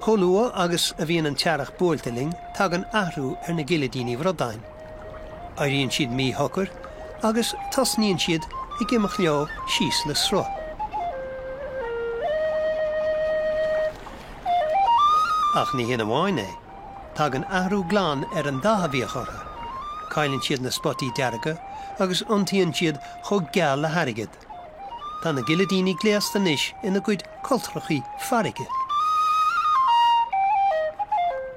Cholua agus a bhíon an tearach buailteling tag an ahrú ar na gileadíní bhrodain. Airíonn siad mí hocar agus tasníonn siad I gimach leo síos le sro. Ach ní hin amháin é, tag an ahrú glán ar an dahabíoch ortha. Cailinn siad na spotí dearga agus untaíonn siad chug geal le harigid. Tá na gileadíní gléasta níis ina gcuid coltrachaí farige.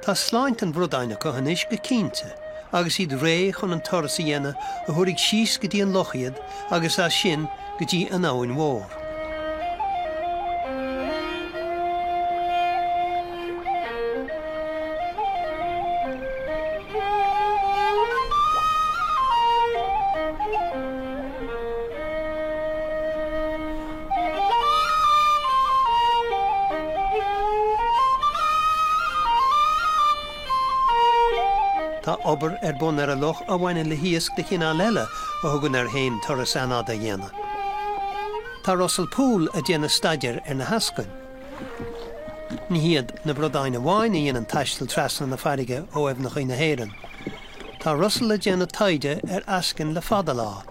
Tá sláint an bhrodaine cohanis go cínte, agus iad ré chun an toras a dhéana a thuirigh síos go dtí an lochiad agus a sin go dtí an áin mhór. Tá obair bun ar a loch a bhaine le híos de chinál eile a thugann ar haon toras anad a dhéana. Tá Russell Poole a dhéana staidir ar na hascain. Ní hiad na brodaine bháin a dhéanaan taistil trasna na farige ó ebh na chuoine héireann. Tá Russell a dhéana taide ar ascin le fada lá,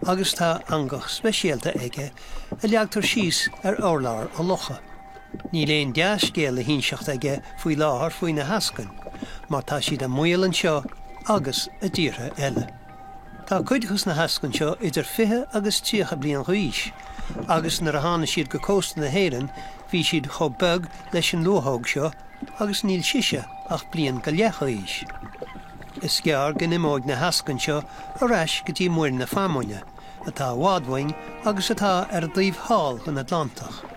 agus tá angach speisialta aige a leagtar síos ar orlár a locha. Ní léon deas scéal a hínseacht aige faoi láthair faoi na hascain, mar tá siad a muil an seo agus a ddíortha eile. Tá cuidchas na hascain seo idir 20 agus 30 bliain dhaois, agus nar a tháinig siad go cósta na héireann, bhí siad chomh beag leis an luathóg seo agus níl siise ach bliain go leith dhaois. Is gearr go nimóid na hascain seo ar ais go dtí muir na famóine, atá bhádhaing agus atá ar a dtaobh hall an Atlantach.